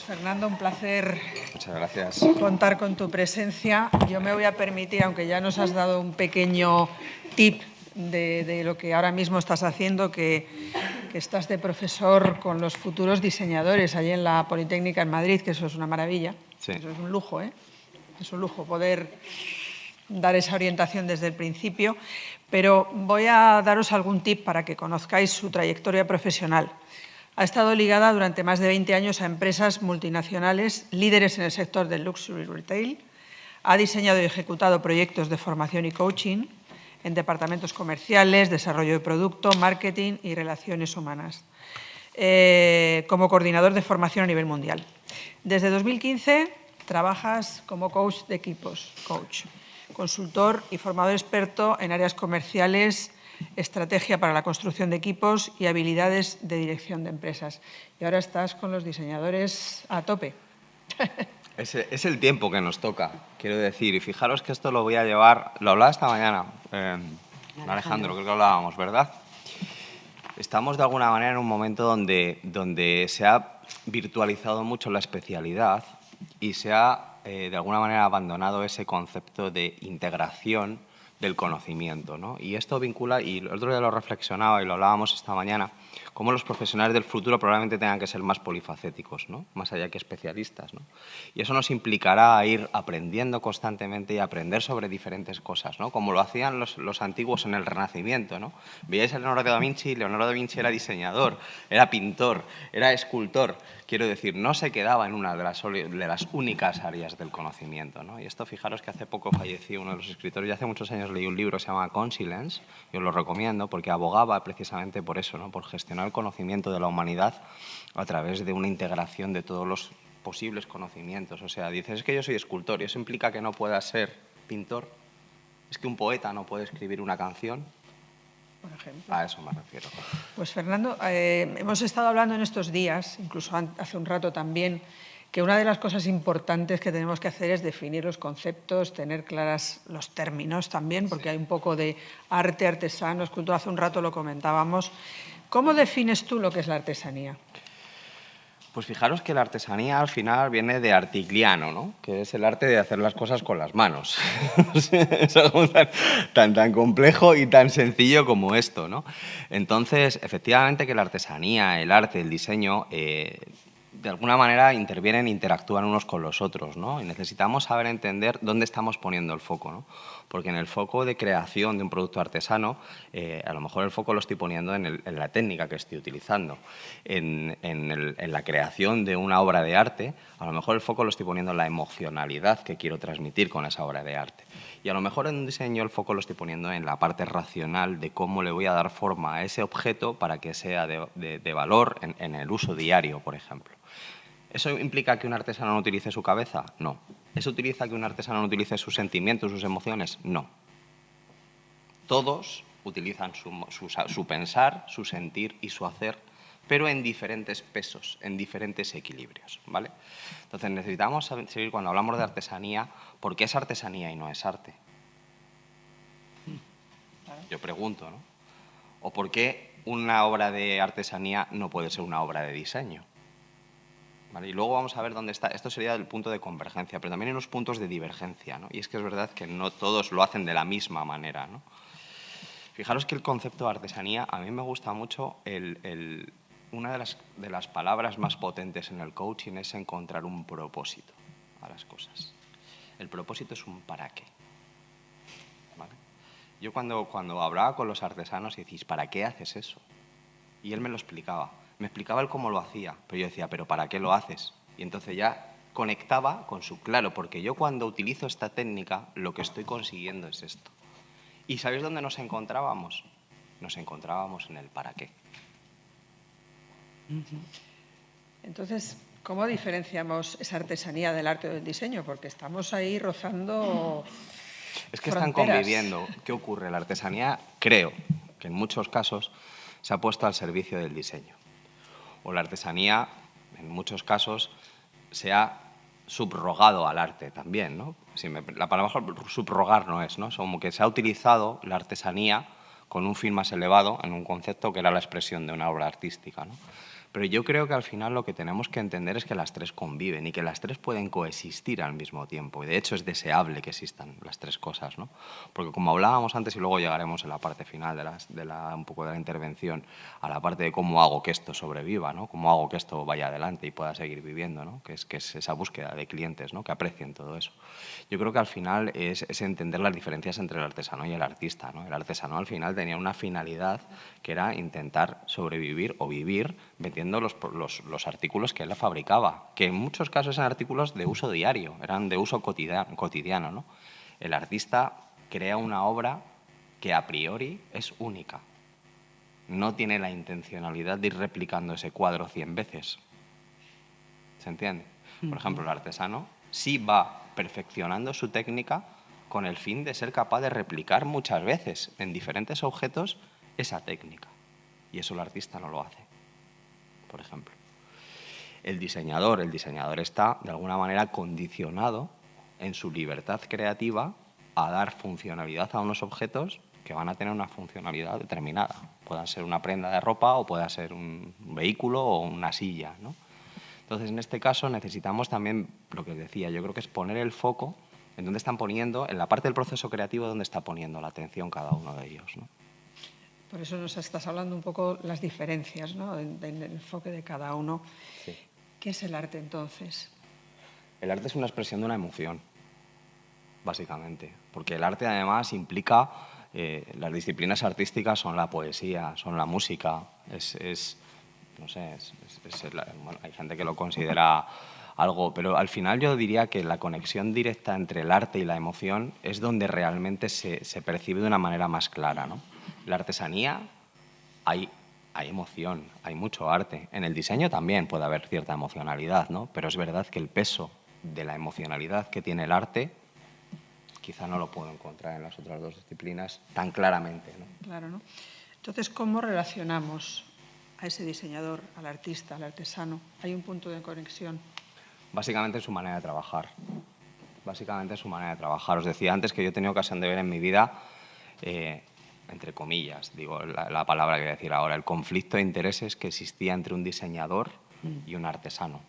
Fernando, un placer. Muchas gracias. Contar con tu presencia. Yo me voy a permitir, aunque ya nos has dado un pequeño tip de lo que ahora mismo estás haciendo, que estás de profesor con los futuros diseñadores allí en la Politécnica en Madrid, que eso es una maravilla. Sí. Eso es un lujo, ¿eh? Es un lujo poder dar esa orientación desde el principio, pero voy a daros algún tip para que conozcáis su trayectoria profesional. Ha estado ligada durante más de 20 años a empresas multinacionales líderes en el sector del luxury retail. Ha diseñado y ejecutado proyectos de formación y coaching en departamentos comerciales, desarrollo de producto, marketing y relaciones humanas, como coordinador de formación a nivel mundial. Desde 2015 trabajas como coach de equipos, consultor y formador experto en áreas comerciales, estrategia para la construcción de equipos y habilidades de dirección de empresas. Y ahora estás con los diseñadores a tope. Es el tiempo que nos toca, quiero decir. Y fijaros que esto lo voy a llevar... Lo hablaba esta mañana, Alejandro, creo que hablábamos, ¿verdad? Estamos de alguna manera en un momento donde se ha virtualizado mucho la especialidad y se ha, de alguna manera, abandonado ese concepto de integración del conocimiento, ¿no? Y esto vincula, y el otro día lo reflexionaba y lo hablábamos esta mañana, cómo los profesionales del futuro probablemente tengan que ser más polifacéticos, ¿no? Más allá que especialistas, ¿no? Y eso nos implicará ir aprendiendo constantemente y aprender sobre diferentes cosas, ¿no? Como lo hacían los antiguos en el Renacimiento, ¿no? Veíais a Leonardo da Vinci. Leonardo da Vinci era diseñador, era pintor, era escultor. Quiero decir, no se quedaba en una de las únicas áreas del conocimiento, ¿no? Y esto, fijaros que hace poco falleció uno de los escritores, y hace muchos años leí un libro que se llama Conscience, yo os lo recomiendo, porque abogaba precisamente por eso, ¿no? Por gestionar el conocimiento de la humanidad a través de una integración de todos los posibles conocimientos. O sea, dices, es que yo soy escultor, y eso implica que no pueda ser pintor, es que un poeta no puede escribir una canción. Por ejemplo. A eso me refiero. Pues, Fernando, hemos estado hablando en estos días, incluso hace un rato también, que una de las cosas importantes que tenemos que hacer es definir los conceptos, tener claras los términos también, porque hay un poco de arte, artesano, escultura. Hace un rato lo comentábamos. ¿Cómo defines tú lo que es la artesanía? Pues fijaros que la artesanía al final viene de artigliano, ¿no? Que es el arte de hacer las cosas con las manos. Es algo tan complejo y tan sencillo como esto, ¿no? Entonces, efectivamente que la artesanía, el arte, el diseño, de alguna manera intervienen, interactúan unos con los otros, ¿no? Y necesitamos saber entender dónde estamos poniendo el foco, ¿no? Porque en el foco de creación de un producto artesano, a lo mejor el foco lo estoy poniendo en la técnica que estoy utilizando. En la creación de una obra de arte, a lo mejor el foco lo estoy poniendo en la emocionalidad que quiero transmitir con esa obra de arte. Y a lo mejor en un diseño el foco lo estoy poniendo en la parte racional de cómo le voy a dar forma a ese objeto para que sea de valor en el uso diario, por ejemplo. ¿Eso implica que un artesano no utilice su cabeza? No. ¿Eso utiliza que un artesano no utilice sus sentimientos, sus emociones? No. Todos utilizan su pensar, su sentir y su hacer, pero en diferentes pesos, en diferentes equilibrios, ¿vale? Entonces necesitamos seguir, cuando hablamos de artesanía, ¿por qué es artesanía y no es arte? Yo pregunto, ¿no? ¿O por qué una obra de artesanía no puede ser una obra de diseño? ¿Vale? Y luego vamos a ver dónde está. Esto sería el punto de convergencia, pero también hay unos puntos de divergencia, ¿no? Y es que es verdad que no todos lo hacen de la misma manera, ¿no? Fijaros que el concepto de artesanía, a mí me gusta mucho, una de las palabras más potentes en el coaching es encontrar un propósito a las cosas. El propósito es un para qué, ¿vale? Yo cuando hablaba con los artesanos y decís, ¿para qué haces eso? Y él me lo explicaba. Me explicaba él cómo lo hacía, pero yo decía, ¿pero para qué lo haces? Y entonces ya conectaba con su claro, porque yo cuando utilizo esta técnica, lo que estoy consiguiendo es esto. ¿Y sabéis dónde nos encontrábamos? Nos encontrábamos en el para qué. Entonces, ¿cómo diferenciamos esa artesanía del arte o del diseño? Porque estamos ahí rozando Es que fronteras. Están conviviendo. ¿Qué ocurre? La artesanía, creo que en muchos casos se ha puesto al servicio del diseño. O la artesanía, en muchos casos, se ha subrogado al arte también, ¿no? La palabra subrogar no es, ¿no? Es como que se ha utilizado la artesanía con un fin más elevado en un concepto que era la expresión de una obra artística, ¿no? Pero yo creo que al final lo que tenemos que entender es que las tres conviven y que las tres pueden coexistir al mismo tiempo. Y de hecho es deseable que existan las tres cosas, ¿no? Porque como hablábamos antes, y luego llegaremos en la parte final un poco de la intervención, a la parte de cómo hago que esto sobreviva, ¿no? Cómo hago que esto vaya adelante y pueda seguir viviendo, ¿no? Que es esa búsqueda de clientes, ¿no? Que aprecien todo eso. Yo creo que al final es entender las diferencias entre el artesano y el artista, ¿no? El artesano al final tenía una finalidad que era intentar sobrevivir o vivir vendiendo los artículos que él fabricaba, que en muchos casos eran artículos de uso diario, eran de uso cotidiano, ¿no? El artista crea una obra que a priori es única. No tiene la intencionalidad de ir replicando ese cuadro 100 veces. ¿Se entiende? Por ejemplo, el artesano sí va perfeccionando su técnica con el fin de ser capaz de replicar muchas veces en diferentes objetos esa técnica. Y eso el artista no lo hace, por ejemplo. El diseñador está de alguna manera condicionado en su libertad creativa a dar funcionalidad a unos objetos que van a tener una funcionalidad determinada. Pueda ser una prenda de ropa o pueda ser un vehículo o una silla, ¿no? Entonces, en este caso necesitamos también, lo que os decía, yo creo que es poner el foco en dónde están poniendo, en la parte del proceso creativo, dónde está poniendo la atención cada uno de ellos, ¿no? Por eso nos estás hablando un poco las diferencias, ¿no? En el enfoque de cada uno. Sí. ¿Qué es el arte, entonces? El arte es una expresión de una emoción, básicamente, porque el arte además implica, las disciplinas artísticas son la poesía, son la música, no sé, bueno, hay gente que lo considera algo, pero al final yo diría que la conexión directa entre el arte y la emoción es donde realmente se percibe de una manera más clara, ¿no? La artesanía, hay emoción, hay mucho arte. En el diseño también puede haber cierta emocionalidad, ¿no? Pero es verdad que el peso de la emocionalidad que tiene el arte quizá no lo puedo encontrar en las otras dos disciplinas tan claramente, ¿no? Claro, ¿no? Entonces, ¿cómo relacionamos a ese diseñador, al artista, al artesano? ¿Hay un punto de conexión? Básicamente su manera de trabajar. Básicamente su manera de trabajar. Os decía antes que yo he tenido ocasión de ver en mi vida, entre comillas, digo la palabra que voy a decir ahora, el conflicto de intereses que existía entre un diseñador y un artesano.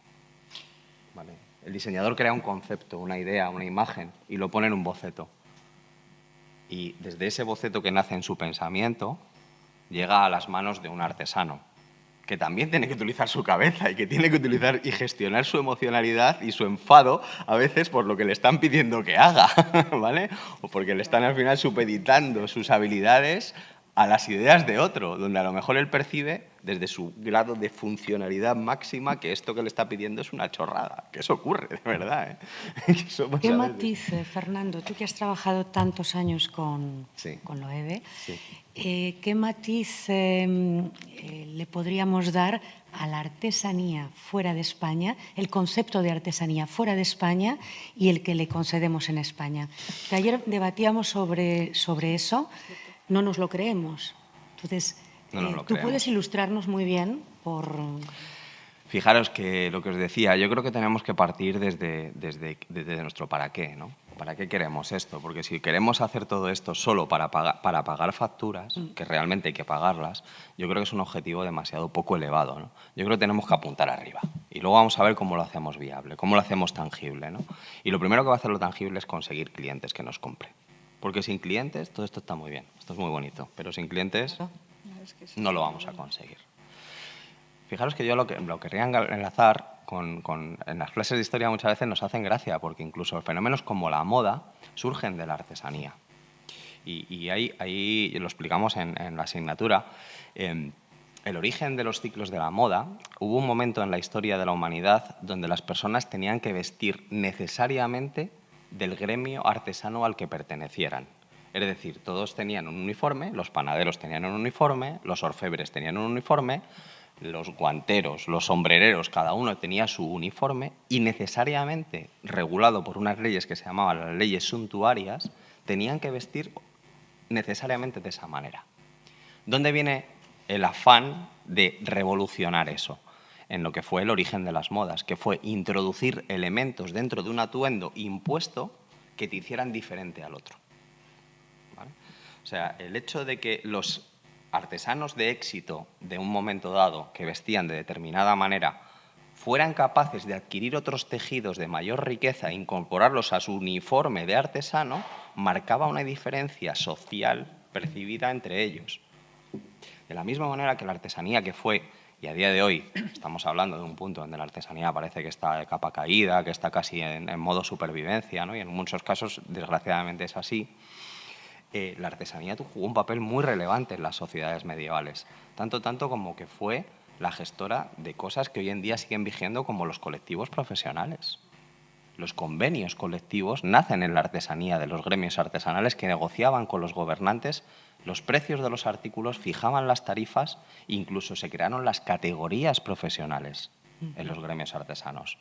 ¿Vale? El diseñador crea un concepto, una idea, una imagen y lo pone en un boceto. Y desde ese boceto que nace en su pensamiento, llega a las manos de un artesano, que también tiene que utilizar su cabeza y que tiene que utilizar y gestionar su emocionalidad y su enfado a veces por lo que le están pidiendo que haga, ¿vale? O porque le están al final supeditando sus habilidades a las ideas de otro, donde a lo mejor él percibe desde su grado de funcionalidad máxima que esto que le está pidiendo es una chorrada, que eso ocurre, de verdad, ¿eh? ¿Qué matiz, Fernando, tú que has trabajado tantos años con Loewe, sí. qué matiz le podríamos dar a la artesanía fuera de España, el concepto de artesanía fuera de España y el que le concedemos en España? Que ayer debatíamos sobre eso, no nos lo creemos. Entonces, tú puedes ilustrarnos muy bien por... Fijaros que lo que os decía, yo creo que tenemos que partir desde nuestro para qué, ¿no? ¿Para qué queremos esto? Porque si queremos hacer todo esto solo para pagar facturas, que realmente hay que pagarlas, yo creo que es un objetivo demasiado poco elevado, ¿no? Yo creo que tenemos que apuntar arriba. Y luego vamos a ver cómo lo hacemos viable, cómo lo hacemos tangible, ¿no? Y lo primero que va a hacerlo tangible es conseguir clientes que nos compren. Porque sin clientes todo esto está muy bien, esto es muy bonito, pero sin clientes no lo vamos a conseguir. Fijaros que yo lo querría enlazar en las clases de historia muchas veces nos hacen gracia, porque incluso fenómenos como la moda surgen de la artesanía. Y ahí lo explicamos en la asignatura. El origen de los ciclos de la moda, hubo un momento en la historia de la humanidad donde las personas tenían que vestir necesariamente del gremio artesano al que pertenecieran. Es decir, todos tenían un uniforme, los panaderos tenían un uniforme, los orfebres tenían un uniforme, los guanteros, los sombrereros, cada uno tenía su uniforme y necesariamente, regulado por unas leyes que se llamaban las leyes suntuarias, tenían que vestir necesariamente de esa manera. ¿Dónde viene el afán de revolucionar eso? En lo que fue el origen de las modas, que fue introducir elementos dentro de un atuendo impuesto que te hicieran diferente al otro. ¿Vale? O sea, el hecho de que los artesanos de éxito de un momento dado que vestían de determinada manera fueran capaces de adquirir otros tejidos de mayor riqueza e incorporarlos a su uniforme de artesano, marcaba una diferencia social percibida entre ellos. De la misma manera que la artesanía que fue, y a día de hoy estamos hablando de un punto donde la artesanía parece que está de capa caída, que está casi en modo supervivencia, ¿no? Y en muchos casos, desgraciadamente, es así. La artesanía jugó un papel muy relevante en las sociedades medievales, tanto como que fue la gestora de cosas que hoy en día siguen vigiendo como los colectivos profesionales. Los convenios colectivos nacen en la artesanía de los gremios artesanales que negociaban con los gobernantes los precios de los artículos, fijaban las tarifas e incluso se crearon las categorías profesionales en los gremios artesanos.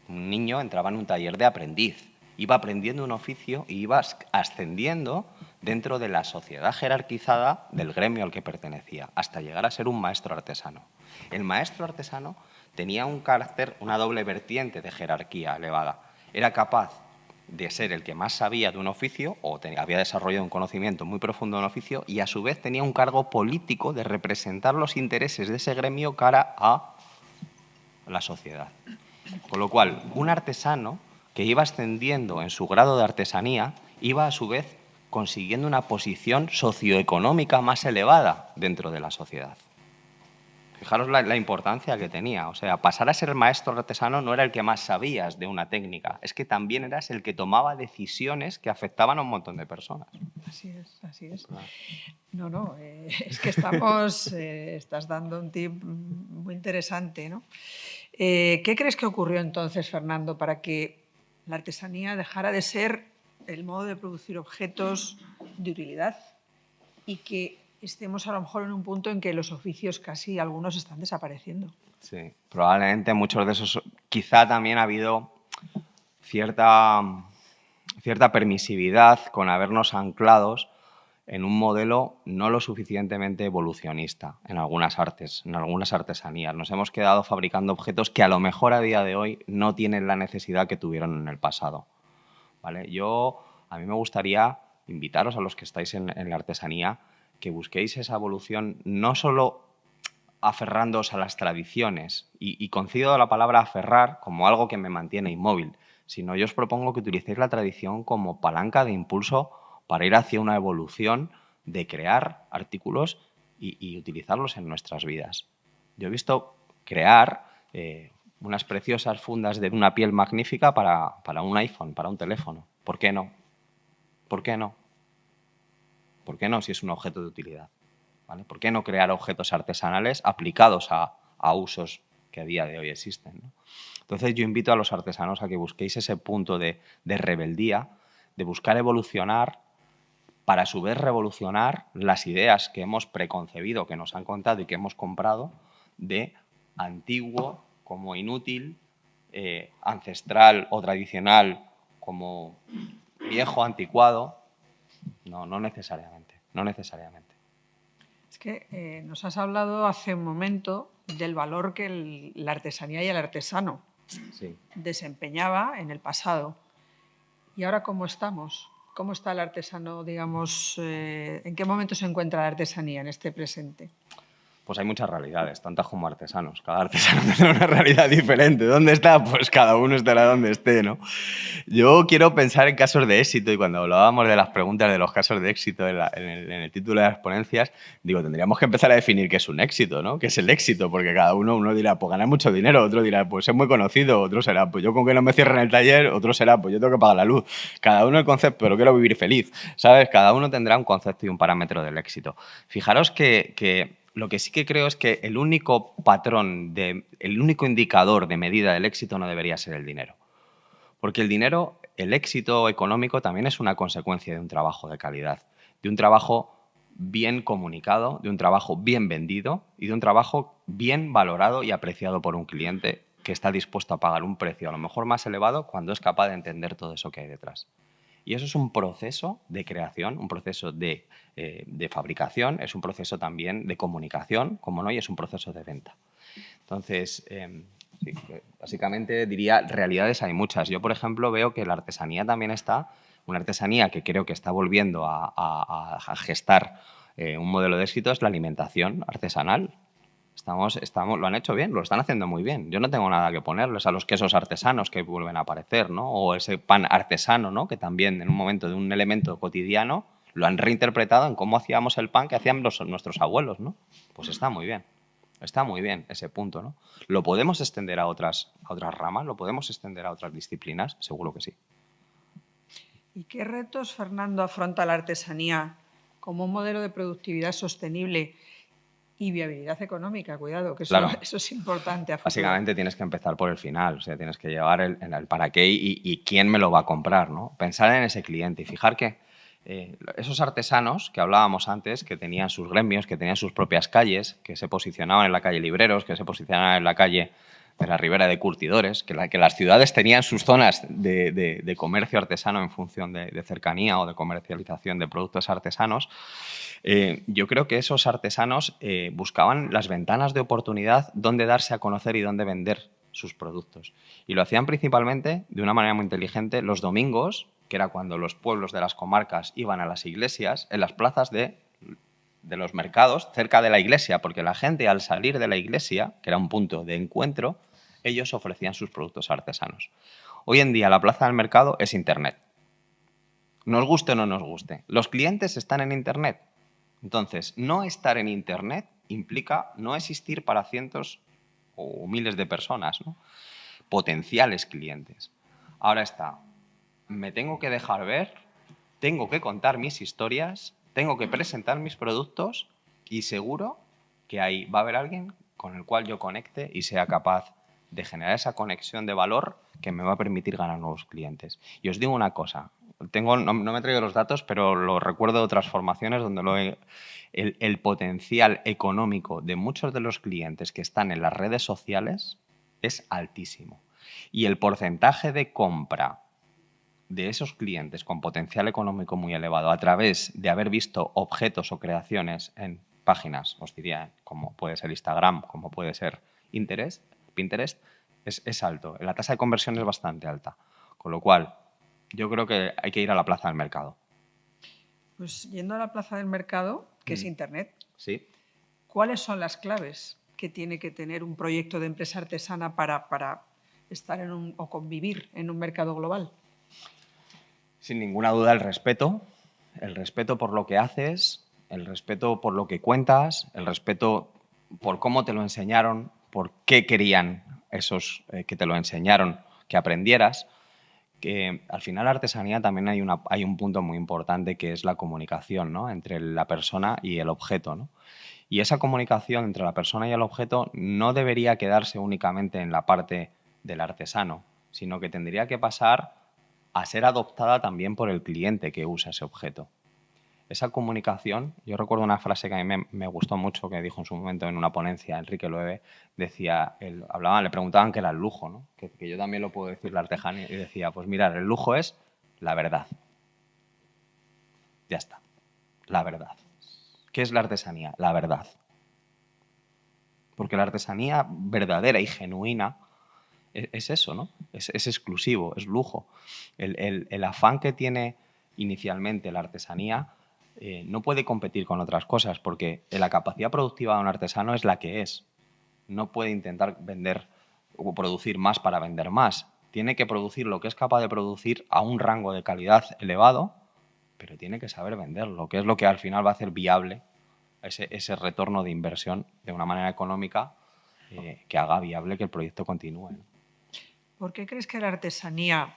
Un niño entraba en un taller de aprendiz, iba aprendiendo un oficio y iba ascendiendo dentro de la sociedad jerarquizada del gremio al que pertenecía, hasta llegar a ser un maestro artesano. El maestro artesano tenía un carácter, una doble vertiente de jerarquía elevada. Era capaz de ser el que más sabía de un oficio o había desarrollado un conocimiento muy profundo de un oficio y a su vez tenía un cargo político de representar los intereses de ese gremio cara a la sociedad. Con lo cual, un artesano que iba ascendiendo en su grado de artesanía iba a su vez consiguiendo una posición socioeconómica más elevada dentro de la sociedad. Fijaros la importancia que tenía. O sea, pasar a ser maestro artesano no era el que más sabías de una técnica, es que también eras el que tomaba decisiones que afectaban a un montón de personas. Así es, así es. Claro. No, es que estás dando un tip muy interesante, ¿no? ¿Qué crees que ocurrió entonces, Fernando, para que la artesanía dejara de ser el modo de producir objetos de utilidad y que estemos a lo mejor en un punto en que los oficios casi algunos están desapareciendo? Sí, probablemente muchos de esos, quizá también ha habido cierta permisividad con habernos anclados en un modelo no lo suficientemente evolucionista en algunas artes, en algunas artesanías. Nos hemos quedado fabricando objetos que a lo mejor a día de hoy no tienen la necesidad que tuvieron en el pasado, ¿vale? A mí me gustaría invitaros a los que estáis en la artesanía que busquéis esa evolución no solo aferrándoos a las tradiciones, y concido la palabra aferrar como algo que me mantiene inmóvil, sino yo os propongo que utilicéis la tradición como palanca de impulso para ir hacia una evolución de crear artículos y utilizarlos en nuestras vidas. Yo he visto crear unas preciosas fundas de una piel magnífica para un iPhone, para un teléfono. ¿Por qué no? ¿Por qué no? ¿Por qué no si es un objeto de utilidad? ¿Vale? ¿Por qué no crear objetos artesanales aplicados a usos que a día de hoy existen, ¿no? Entonces yo invito a los artesanos a que busquéis ese punto de rebeldía, de buscar evolucionar para a su vez revolucionar las ideas que hemos preconcebido, que nos han contado y que hemos comprado de antiguo como inútil, ancestral o tradicional como viejo, anticuado. No necesariamente, no necesariamente. Es que nos has hablado hace un momento del valor que la artesanía y el artesano desempeñaba en el pasado. ¿Y ahora cómo estamos? ¿Cómo está el artesano, digamos, en qué momento se encuentra la artesanía en este presente? Pues hay muchas realidades, tantas como artesanos. Cada artesano tiene una realidad diferente. ¿Dónde está? Pues cada uno estará donde esté, ¿no? Yo quiero pensar en casos de éxito, y cuando hablábamos de las preguntas de los casos de éxito en el título de las ponencias, digo, tendríamos que empezar a definir qué es un éxito, ¿no? ¿Qué es el éxito? Porque cada uno dirá, pues ganar mucho dinero, otro dirá, pues ser muy conocido, otro será, pues yo con que no me cierren el taller, otro será, pues yo tengo que pagar la luz. Cada uno el concepto, pero quiero vivir feliz, ¿sabes? Cada uno tendrá un concepto y un parámetro del éxito. Fijaros que lo que sí que creo es que el único patrón, el único indicador de medida del éxito no debería ser el dinero. Porque el dinero, el éxito económico también es una consecuencia de un trabajo de calidad, de un trabajo bien comunicado, de un trabajo bien vendido y de un trabajo bien valorado y apreciado por un cliente que está dispuesto a pagar un precio a lo mejor más elevado cuando es capaz de entender todo eso que hay detrás. Y eso es un proceso de creación, un proceso de fabricación, es un proceso también de comunicación, como no, y es un proceso de venta. Entonces, sí, básicamente diría, realidades hay muchas. Yo, por ejemplo, veo que la artesanía también está, una artesanía que creo que está volviendo a gestar Un modelo de éxito es la alimentación artesanal. Lo han hecho bien, lo están haciendo muy bien. Yo no tengo nada que ponerles a los quesos artesanos que vuelven a aparecer, ¿no? O ese pan artesano, ¿no? Que también en un momento de un elemento cotidiano lo han reinterpretado en cómo hacíamos el pan que hacían nuestros abuelos, ¿no? Pues está muy bien. Está muy bien ese punto, ¿no? ¿Lo podemos extender a otras ramas? ¿Lo podemos extender a otras disciplinas? Seguro que sí. ¿Y qué retos, Fernando, afronta la artesanía como un modelo de productividad sostenible y viabilidad económica? Cuidado, que Claro. eso es importante a futuro. Básicamente tienes que empezar por el final, o sea, tienes que llevar el para qué y quién me lo va a comprar, ¿no? Pensar en ese cliente y fijar que esos artesanos que hablábamos antes, que tenían sus gremios, que tenían sus propias calles, que se posicionaban en la calle Libreros, que se posicionaban en la calle de la Ribera de Curtidores, que las ciudades tenían sus zonas de comercio artesano en función de cercanía o de comercialización de productos artesanos. Yo creo que esos artesanos buscaban las ventanas de oportunidad donde darse a conocer y dónde vender sus productos. Y lo hacían principalmente de una manera muy inteligente los domingos, que era cuando los pueblos de las comarcas iban a las iglesias, en las plazas de los mercados, cerca de la iglesia, porque la gente al salir de la iglesia, que era un punto de encuentro, ellos ofrecían sus productos artesanos. Hoy en día la plaza del mercado es Internet. Nos guste o no nos guste. Los clientes están en Internet. Entonces, no estar en Internet implica no existir para cientos o miles de personas, ¿no? Potenciales clientes. Ahora está, me tengo que dejar ver, tengo que contar mis historias, tengo que presentar mis productos y seguro que ahí va a haber alguien con el cual yo conecte y sea capaz de generar esa conexión de valor que me va a permitir ganar nuevos clientes. Y os digo una cosa, no me he traído los datos, pero lo recuerdo de otras formaciones donde el potencial económico de muchos de los clientes que están en las redes sociales es altísimo. Y el porcentaje de compra de esos clientes con potencial económico muy elevado a través de haber visto objetos o creaciones en páginas, os diría, como puede ser Instagram, como puede ser Pinterest, es alto. La tasa de conversión es bastante alta. Con lo cual, yo creo que hay que ir a la plaza del mercado. Pues yendo a la plaza del mercado, que es Internet, ¿Sí? ¿cuáles son las claves que tiene que tener un proyecto de empresa artesana para estar o convivir en un mercado global? Sin ninguna duda el respeto por lo que haces, el respeto por lo que cuentas, el respeto por cómo te lo enseñaron, por qué querían esos que te lo enseñaron que aprendieras, que al final la artesanía también hay un punto muy importante que es la comunicación, ¿no? Entre la persona y el objeto, ¿no? Y esa comunicación entre la persona y el objeto no debería quedarse únicamente en la parte del artesano, sino que tendría que pasar a ser adoptada también por el cliente que usa ese objeto. Esa comunicación, yo recuerdo una frase que a mí me gustó mucho, que dijo en su momento en una ponencia Enrique Loewe, decía, le preguntaban qué era el lujo, ¿no? Que yo también lo puedo decir la artesanía, y decía, pues mirad, el lujo es la verdad. Ya está, la verdad. ¿Qué es la artesanía? La verdad. Porque la artesanía verdadera y genuina es eso, ¿no? Es exclusivo, es lujo. El afán que tiene inicialmente la artesanía no puede competir con otras cosas porque la capacidad productiva de un artesano es la que es. No puede intentar vender o producir más para vender más. Tiene que producir lo que es capaz de producir a un rango de calidad elevado, pero tiene que saber venderlo, que es lo que al final va a hacer viable ese retorno de inversión de una manera económica que haga viable que el proyecto continúe, ¿no? ¿Por qué crees que la artesanía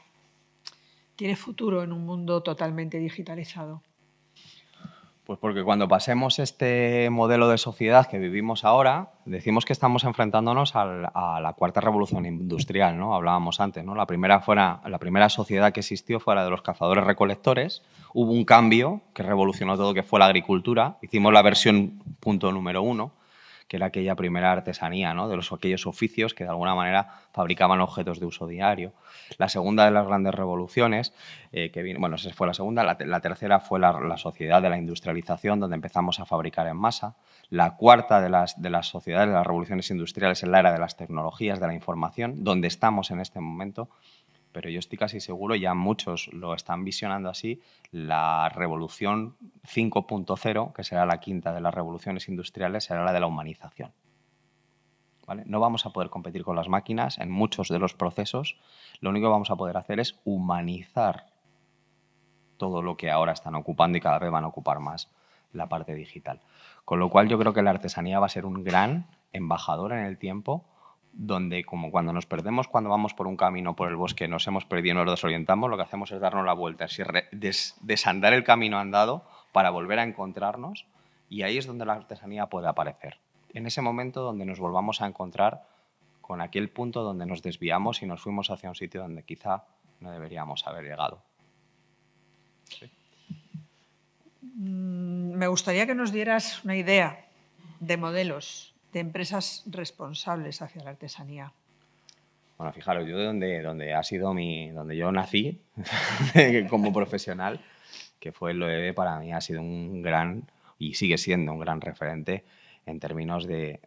tiene futuro en un mundo totalmente digitalizado? Pues porque cuando pasemos este modelo de sociedad que vivimos ahora, decimos que estamos enfrentándonos a la cuarta revolución industrial, ¿no? Hablábamos antes, ¿no? La primera sociedad que existió fue la de los cazadores-recolectores. Hubo un cambio que revolucionó todo, que fue la agricultura. Hicimos la versión punto número 1, que era aquella primera artesanía, ¿no? De aquellos oficios que de alguna manera fabricaban objetos de uso diario. La segunda de las grandes revoluciones, esa fue la segunda. La tercera fue la sociedad de la industrialización, donde empezamos a fabricar en masa. La cuarta de las sociedades, de las revoluciones industriales, es la era de las tecnologías, de la información, donde estamos en este momento. pero yo estoy casi seguro, ya muchos lo están visionando así, la revolución 5.0, que será la quinta de las revoluciones industriales, será la de la humanización. ¿Vale? No vamos a poder competir con las máquinas en muchos de los procesos, lo único que vamos a poder hacer es humanizar todo lo que ahora están ocupando y cada vez van a ocupar más la parte digital. Con lo cual yo creo que la artesanía va a ser un gran embajador en el tiempo, donde como cuando nos perdemos, cuando vamos por un camino por el bosque, nos hemos perdido y nos desorientamos, lo que hacemos es darnos la vuelta, es desandar el camino andado para volver a encontrarnos, y ahí es donde la artesanía puede aparecer. En ese momento donde nos volvamos a encontrar con aquel punto donde nos desviamos y nos fuimos hacia un sitio donde quizá no deberíamos haber llegado. Sí. Me gustaría que nos dieras una idea de modelos de empresas responsables hacia la artesanía. Bueno, fijaros, yo donde ha sido donde yo nací como profesional, que fue el Loewe, para mí ha sido un gran, y sigue siendo un gran referente en términos de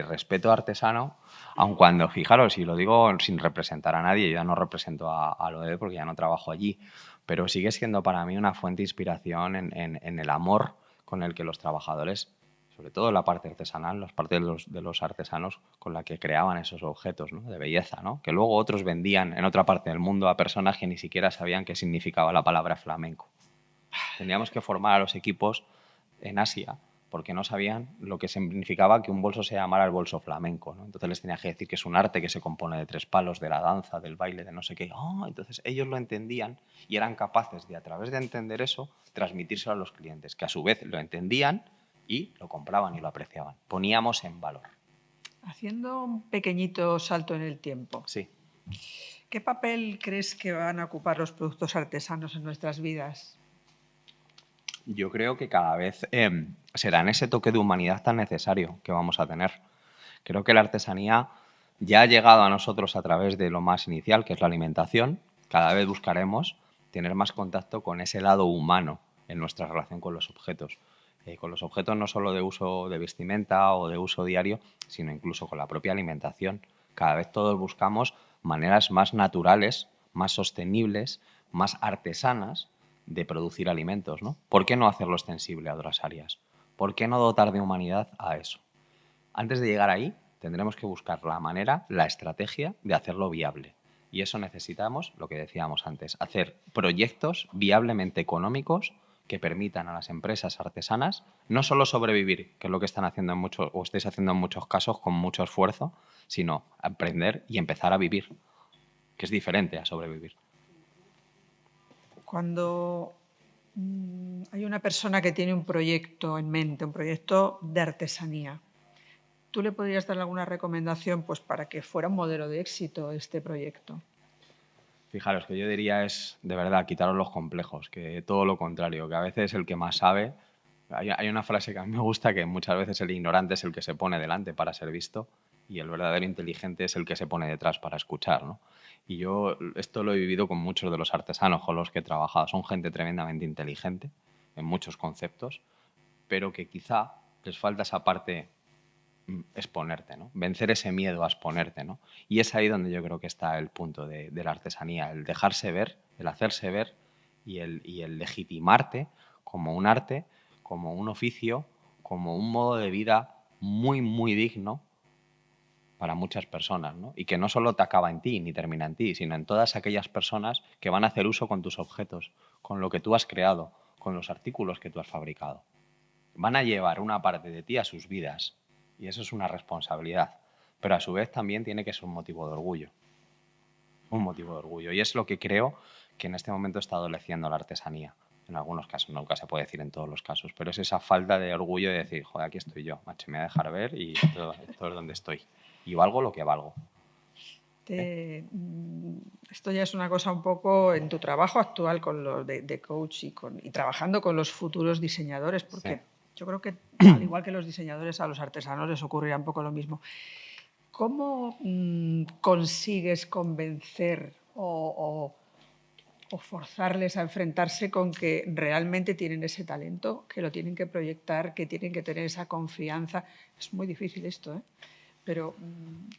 respeto artesano, aun cuando, fijaros, y lo digo sin representar a nadie, yo ya no represento a Loewe porque ya no trabajo allí, pero sigue siendo para mí una fuente de inspiración en el amor con el que los trabajadores, sobre todo la parte artesanal, las partes de los artesanos con la que creaban esos objetos, ¿no?, de belleza, ¿no?, que luego otros vendían en otra parte del mundo a personas que ni siquiera sabían qué significaba la palabra flamenco. Tendríamos que formar a los equipos en Asia porque no sabían lo que significaba que un bolso se llamara el bolso flamenco, ¿no? Entonces les tenía que decir que es un arte que se compone de 3 palos, de la danza, del baile, de no sé qué. Entonces ellos lo entendían y eran capaces de, a través de entender eso, transmitírselo a los clientes, que a su vez lo entendían y lo compraban y lo apreciaban. Poníamos en valor. Haciendo un pequeñito salto en el tiempo. Sí. ¿Qué papel crees que van a ocupar los productos artesanos en nuestras vidas? Yo creo que cada vez serán ese toque de humanidad tan necesario que vamos a tener. Creo que la artesanía ya ha llegado a nosotros a través de lo más inicial, que es la alimentación. Cada vez buscaremos tener más contacto con ese lado humano en nuestra relación con los objetos. Con los objetos no solo de uso de vestimenta o de uso diario, sino incluso con la propia alimentación. Cada vez todos buscamos maneras más naturales, más sostenibles, más artesanas de producir alimentos, ¿no? ¿Por qué no hacerlo extensible a otras áreas? ¿Por qué no dotar de humanidad a eso? Antes de llegar ahí, tendremos que buscar la manera, la estrategia de hacerlo viable. Y eso necesitamos, lo que decíamos antes, hacer proyectos viablemente económicos que permitan a las empresas artesanas no solo sobrevivir, que es lo que están haciendo en muchos, o estáis haciendo en muchos casos con mucho esfuerzo, sino aprender y empezar a vivir, que es diferente a sobrevivir. Cuando hay una persona que tiene un proyecto en mente, un proyecto de artesanía, ¿tú le podrías dar alguna recomendación pues, para que fuera un modelo de éxito este proyecto? Fijaros, que yo diría es, de verdad, quitaros los complejos, que todo lo contrario, que a veces el que más sabe... Hay una frase que a mí me gusta, que muchas veces el ignorante es el que se pone delante para ser visto y el verdadero inteligente es el que se pone detrás para escuchar, ¿no? Y yo esto lo he vivido con muchos de los artesanos con los que he trabajado. Son gente tremendamente inteligente en muchos conceptos, pero que quizá les falta esa parte, exponerte, ¿no? Vencer ese miedo a exponerte, ¿no? Y es ahí donde yo creo que está el punto de la artesanía, el dejarse ver, el hacerse ver y el legitimarte como un arte, como un oficio, como un modo de vida muy, muy digno para muchas personas, ¿no? Y que no solo te acaba en ti ni termina en ti, sino en todas aquellas personas que van a hacer uso con tus objetos, con lo que tú has creado, con los artículos que tú has fabricado. Van a llevar una parte de ti a sus vidas y eso es una responsabilidad, pero a su vez también tiene que ser un motivo de orgullo. Un motivo de orgullo. Y es lo que creo que en este momento está adoleciendo la artesanía. En algunos casos, nunca se puede decir en todos los casos, pero es esa falta de orgullo de decir, joder, aquí estoy yo, macho, me voy a dejar ver y esto es donde estoy. Y valgo lo que valgo. Esto ya es una cosa un poco en tu trabajo actual con lo de coach y trabajando con los futuros diseñadores, porque sí, yo creo que al igual que los diseñadores, a los artesanos les ocurrirá un poco lo mismo. ¿Cómo consigues convencer o forzarles a enfrentarse con que realmente tienen ese talento, que lo tienen que proyectar, que tienen que tener esa confianza? Es muy difícil esto, ¿eh? pero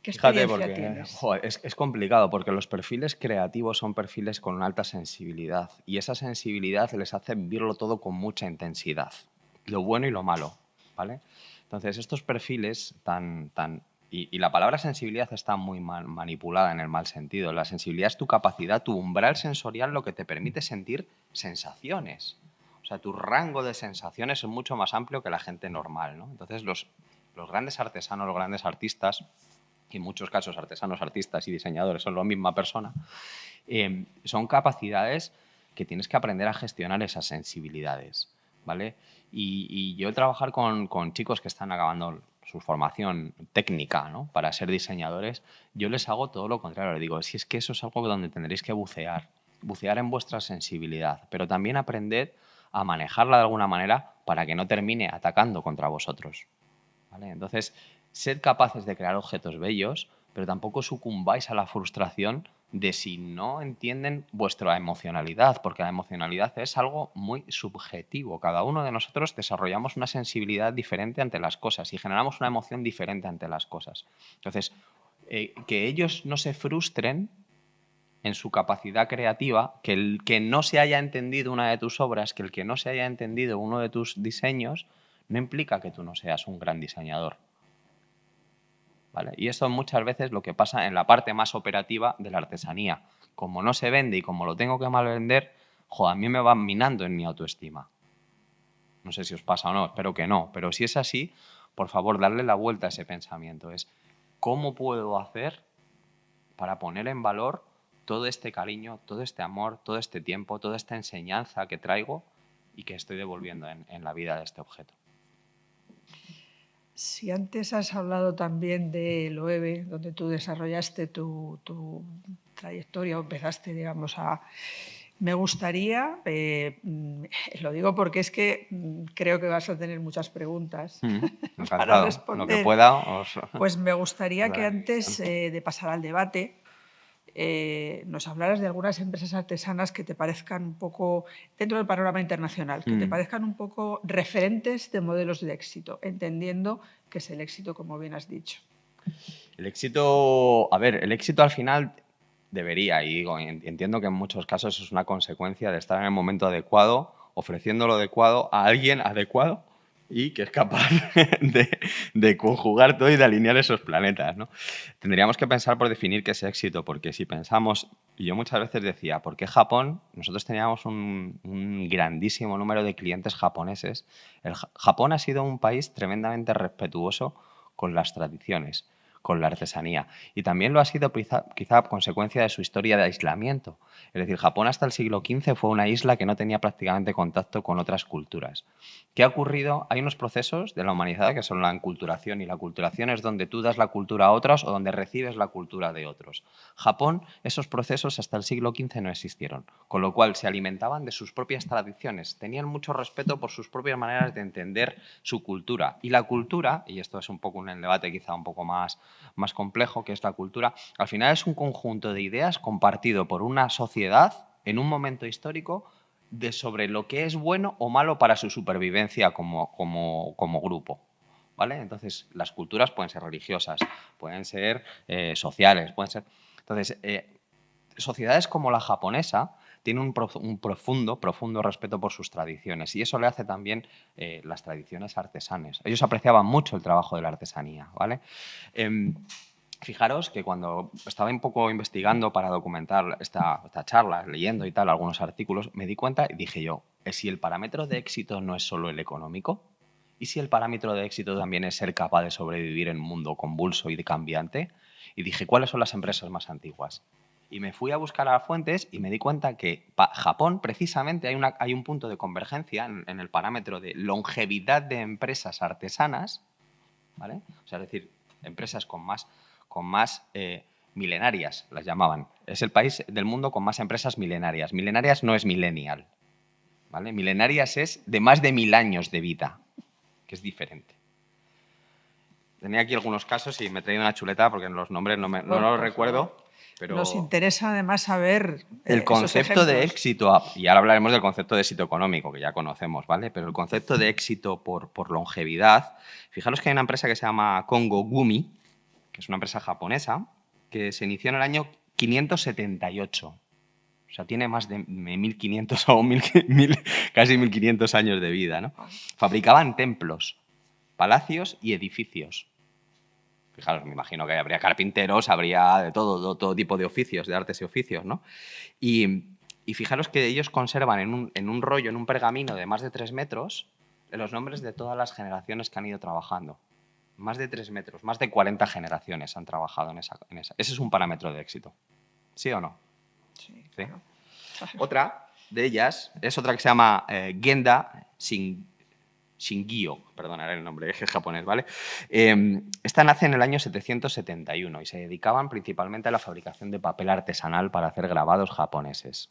¿qué Fíjate, experiencia porque tienes? joder, es complicado, porque los perfiles creativos son perfiles con una alta sensibilidad y esa sensibilidad les hace vivirlo todo con mucha intensidad, lo bueno y lo malo, ¿vale? Entonces, estos perfiles y la palabra sensibilidad está muy manipulada en el mal sentido. La sensibilidad es tu capacidad, tu umbral sensorial, lo que te permite sentir sensaciones. O sea, tu rango de sensaciones es mucho más amplio que la gente normal, ¿no? Entonces, los grandes artesanos, los grandes artistas, y en muchos casos artesanos, artistas y diseñadores son la misma persona, son capacidades que tienes que aprender a gestionar esas sensibilidades, ¿vale? Y yo trabajar con chicos que están acabando su formación técnica, ¿no?, para ser diseñadores, yo les hago todo lo contrario. Les digo, si es que eso es algo donde tendréis que bucear en vuestra sensibilidad, pero también aprender a manejarla de alguna manera para que no termine atacando contra vosotros, ¿vale? Entonces, sed capaces de crear objetos bellos, pero tampoco sucumbáis a la frustración de si no entienden vuestra emocionalidad, porque la emocionalidad es algo muy subjetivo. Cada uno de nosotros desarrollamos una sensibilidad diferente ante las cosas y generamos una emoción diferente ante las cosas. Entonces, que ellos no se frustren en su capacidad creativa, que el que no se haya entendido una de tus obras, que el que no se haya entendido uno de tus diseños, no implica que tú no seas un gran diseñador, ¿vale? Y esto muchas veces lo que pasa en la parte más operativa de la artesanía. Como no se vende y como lo tengo que mal vender, a mí me van minando en mi autoestima. No sé si os pasa o no, espero que no, pero si es así, por favor, darle la vuelta a ese pensamiento. Es, ¿cómo puedo hacer para poner en valor todo este cariño, todo este amor, todo este tiempo, toda esta enseñanza que traigo y que estoy devolviendo en la vida de este objeto? Si antes has hablado también de Loewe, donde tú desarrollaste tu trayectoria o empezaste, digamos, Me gustaría, lo digo porque es que creo que vas a tener muchas preguntas para Encantado. Lo que responder, pueda pues me gustaría os que daré mi antes visión. de pasar al debate nos hablaras de algunas empresas artesanas que te parezcan un poco, dentro del panorama internacional, que te parezcan un poco referentes de modelos de éxito, entendiendo que es el éxito, como bien has dicho. El éxito, a ver, el éxito al final debería, y digo, entiendo que en muchos casos es una consecuencia de estar en el momento adecuado, ofreciendo lo adecuado a alguien adecuado y que es capaz de conjugar todo y de alinear esos planetas, ¿no? Tendríamos que pensar por definir qué es éxito, porque si pensamos, y yo muchas veces decía, ¿por qué Japón? Nosotros teníamos un grandísimo número de clientes japoneses. Japón ha sido un país tremendamente respetuoso con las tradiciones, con la artesanía. Y también lo ha sido quizá a consecuencia de su historia de aislamiento. Es decir, Japón hasta el siglo XV fue una isla que no tenía prácticamente contacto con otras culturas. ¿Qué ha ocurrido? Hay unos procesos de la humanidad que son la enculturación, y la culturación es donde tú das la cultura a otros o donde recibes la cultura de otros. Japón, esos procesos hasta el siglo XV no existieron, con lo cual se alimentaban de sus propias tradiciones, tenían mucho respeto por sus propias maneras de entender su cultura. Y la cultura, y esto es un poco un debate quizá un poco más complejo, que es la cultura, al final es un conjunto de ideas compartido por una sociedad en un momento histórico sobre lo que es bueno o malo para su supervivencia como grupo, ¿vale? Entonces, las culturas pueden ser religiosas, pueden ser sociales, pueden ser... Entonces, sociedades como la japonesa tienen un profundo respeto por sus tradiciones, y eso le hace también las tradiciones artesanas. Ellos apreciaban mucho el trabajo de la artesanía, ¿vale? Fijaros que cuando estaba un poco investigando para documentar esta charla, leyendo y tal, algunos artículos, me di cuenta y dije yo, si el parámetro de éxito no es solo el económico, ¿y si el parámetro de éxito también es ser capaz de sobrevivir en un mundo convulso y de cambiante? Y dije, ¿cuáles son las empresas más antiguas? Y me fui a buscar a las fuentes y me di cuenta que Japón, precisamente, hay un punto de convergencia en el parámetro de longevidad de empresas artesanas, ¿vale? O sea, es decir, empresas con más milenarias, las llamaban. Es el país del mundo con más empresas milenarias. Milenarias no es millennial, ¿vale? Milenarias es de más de 1000 años de vida, que es diferente. Tenía aquí algunos casos y me he traído una chuleta porque los nombres no los recuerdo. Pero nos interesa además saber el concepto de ejemplos. éxito, y ahora hablaremos del concepto de éxito económico, que ya conocemos, ¿vale? Pero el concepto de éxito por longevidad, fijaros que hay una empresa que se llama Kongo Gumi, que es una empresa japonesa que se inició en el año 578. O sea, tiene más de 1500 o casi 1500 años de vida, ¿no? Fabricaban templos, palacios y edificios. Fijaros, me imagino que habría carpinteros, habría de todo tipo de oficios, de artes y oficios, ¿no? Y fijaros que ellos conservan en un rollo, en un pergamino de más de 3 metros, los nombres de todas las generaciones que han ido trabajando. Más de 3 metros, más de 40 generaciones han trabajado en esa. Ese es un parámetro de éxito. ¿Sí o no? Sí, ¿Sí? claro. Otra de ellas es otra que se llama Genda Shingyo, perdonaré el nombre, es japonés, ¿vale? Esta nace en el año 771 y se dedicaban principalmente a la fabricación de papel artesanal para hacer grabados japoneses.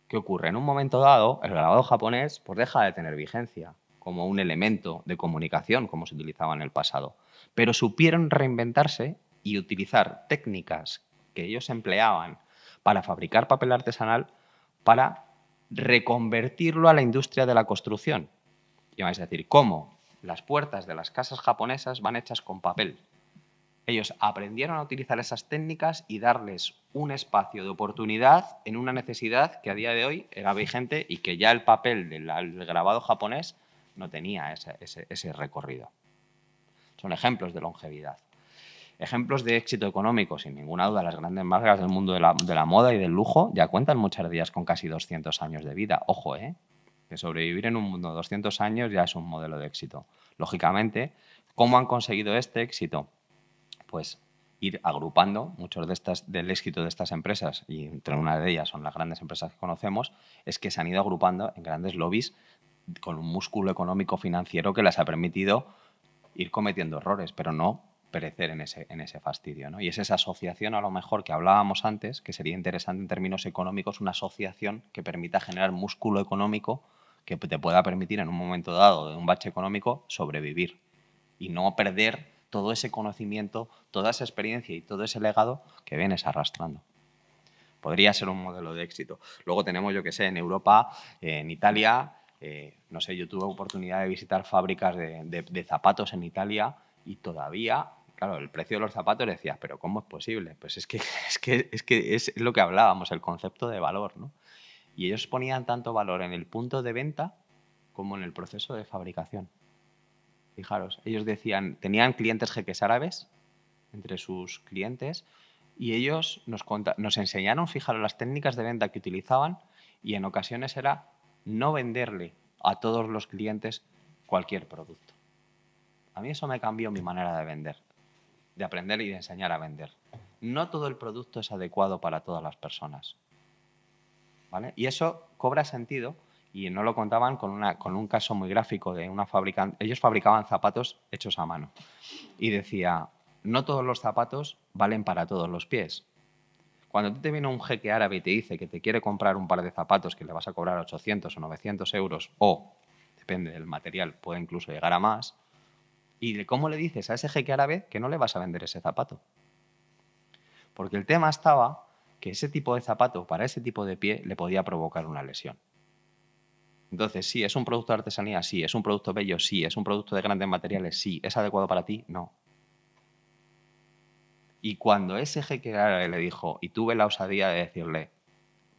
¿Qué ocurre? En un momento dado, el grabado japonés pues, deja de tener vigencia como un elemento de comunicación, como se utilizaba en el pasado. Pero supieron reinventarse y utilizar técnicas que ellos empleaban para fabricar papel artesanal para reconvertirlo a la industria de la construcción. Y vais a decir, ¿cómo? Las puertas de las casas japonesas van hechas con papel. Ellos aprendieron a utilizar esas técnicas y darles un espacio de oportunidad en una necesidad que a día de hoy era vigente y que ya el papel del grabado japonés no tenía ese recorrido. Son ejemplos de longevidad. Ejemplos de éxito económico, sin ninguna duda, las grandes marcas del mundo de la moda y del lujo ya cuentan muchas de ellas con casi 200 años de vida. Ojo, que sobrevivir en un mundo de 200 años ya es un modelo de éxito. Lógicamente, ¿cómo han conseguido este éxito? Pues ir agrupando muchos del éxito de estas empresas, y entre una de ellas son las grandes empresas que conocemos, es que se han ido agrupando en grandes lobbies con un músculo económico financiero que les ha permitido ir cometiendo errores, pero no perecer en ese fastidio, ¿no? Y es esa asociación, a lo mejor, que hablábamos antes, que sería interesante en términos económicos, una asociación que permita generar músculo económico que te pueda permitir en un momento dado de un bache económico sobrevivir y no perder todo ese conocimiento, toda esa experiencia y todo ese legado que vienes arrastrando. Podría ser un modelo de éxito. Luego tenemos, yo que sé, en Europa, en Italia, no sé, yo tuve oportunidad de visitar fábricas de zapatos en Italia y todavía, claro, el precio de los zapatos decías, pero ¿cómo es posible? Pues es que es lo que hablábamos, el concepto de valor, ¿no? Y ellos ponían tanto valor en el punto de venta como en el proceso de fabricación. Fijaros, ellos decían, tenían clientes jeques árabes entre sus clientes y ellos nos enseñaron, fijaros, las técnicas de venta que utilizaban y en ocasiones era no venderle a todos los clientes cualquier producto. A mí eso me cambió mi manera de vender, de aprender y de enseñar a vender. No todo el producto es adecuado para todas las personas, ¿vale? Y eso cobra sentido. Y no lo contaban con un caso muy gráfico de una fabricante. Ellos fabricaban zapatos hechos a mano. Y decía, no todos los zapatos valen para todos los pies. Cuando te viene un jeque árabe y te dice que te quiere comprar un par de zapatos que le vas a cobrar 800 o 900 euros, o, depende del material, puede incluso llegar a más, ¿y de cómo le dices a ese jeque árabe que no le vas a vender ese zapato? Porque el tema estaba que ese tipo de zapato, para ese tipo de pie, le podía provocar una lesión. Entonces, sí, ¿es un producto de artesanía? Sí. ¿Es un producto bello? Sí. ¿Es un producto de grandes materiales? Sí. ¿Es adecuado para ti? No. Y cuando ese jeque árabe le dijo, y tuve la osadía de decirle,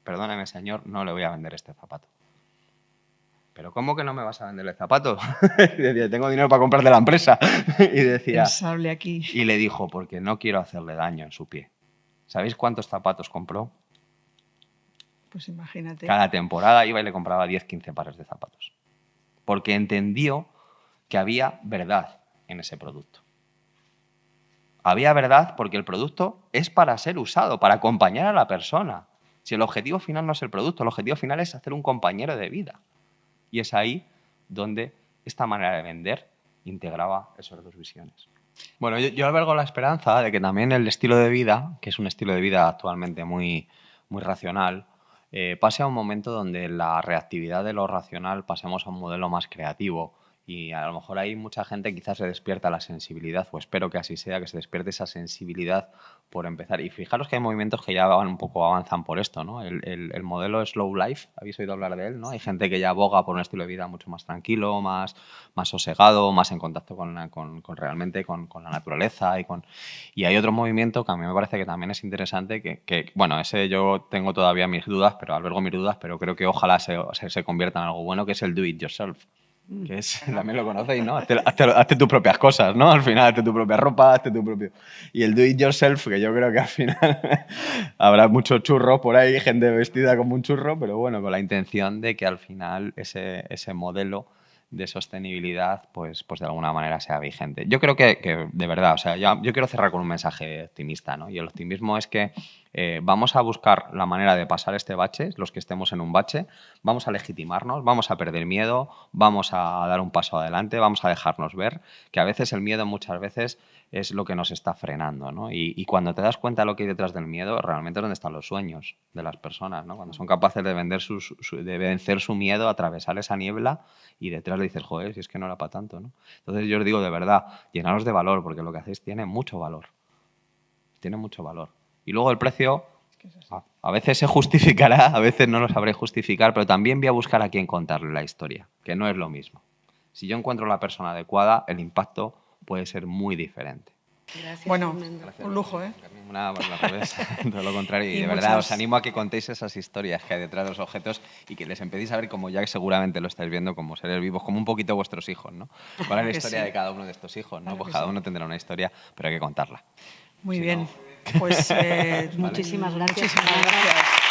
perdóneme señor, no le voy a vender este zapato. ¿Pero cómo que no me vas a vender el zapato? Y decía, tengo dinero para comprarte la empresa. Y decía, el sable aquí. Y le dijo, porque no quiero hacerle daño en su pie. ¿Sabéis cuántos zapatos compró? Pues imagínate. Cada temporada iba y le compraba 10, 15 pares de zapatos. Porque entendió que había verdad en ese producto. Había verdad porque el producto es para ser usado, para acompañar a la persona. Si el objetivo final no es el producto, el objetivo final es hacer un compañero de vida. Y es ahí donde esta manera de vender integraba esas dos visiones. Bueno, yo albergo la esperanza de que también el estilo de vida, que es un estilo de vida actualmente muy, muy racional, pase a un momento donde la reactividad de lo racional pasemos a un modelo más creativo Y a lo mejor ahí mucha gente quizás se despierta la sensibilidad, o espero que así sea, que se despierte esa sensibilidad por empezar. Y fijaros que hay movimientos que ya van un poco avanzan por esto, ¿no? El modelo Slow Life, ¿habéis oído hablar de él? ¿No? Hay gente que ya aboga por un estilo de vida mucho más tranquilo, más sosegado, más en contacto realmente con la naturaleza. Y hay otro movimiento que a mí me parece que también es interesante, bueno, ese yo tengo todavía mis dudas, albergo mis dudas, pero creo que ojalá se convierta en algo bueno, que es el do it yourself. Que es, también lo conocéis, ¿no? Hazte tus propias cosas, ¿no? Al final, hazte tu propia ropa, hazte tu propio... Y el do it yourself, que yo creo que al final habrá mucho churro por ahí, gente vestida como un churro, pero bueno, con la intención de que al final ese modelo de sostenibilidad, pues de alguna manera sea vigente. Yo creo que de verdad, o sea, yo quiero cerrar con un mensaje optimista, ¿no? Y el optimismo es que vamos a buscar la manera de pasar este bache, los que estemos en un bache, vamos a legitimarnos, vamos a perder miedo, vamos a dar un paso adelante, vamos a dejarnos ver, que a veces el miedo muchas veces es lo que nos está frenando, ¿no? Y cuando te das cuenta de lo que hay detrás del miedo, realmente es donde están los sueños de las personas, ¿no? Cuando son capaces de vencer su miedo, atravesar esa niebla y detrás le dices, joder, si es que no era para tanto, ¿no? Entonces yo os digo de verdad, llenaros de valor, porque lo que hacéis tiene mucho valor. Tiene mucho valor. Y luego el precio, a veces se justificará, a veces no lo sabré justificar, pero también voy a buscar a quién contarle la historia, que no es lo mismo. Si yo encuentro la persona adecuada, el impacto puede ser muy diferente. Gracias, Bueno, Fernando. un lujo, ¿eh? Al revés, todo lo contrario. Y Y de verdad muchas- os animo a que contéis esas historias que hay detrás de los objetos y que les empecéis a ver, como ya seguramente lo estáis viendo, como seres vivos, como un poquito vuestros hijos, ¿no? ¿Cuál es la que historia sí. de cada uno de estos hijos? ¿no? Claro Pues que cada sí. uno tendrá una historia, pero hay que contarla. Muy Si bien. no- Pues Muchísimas gracias. muchísimas gracias.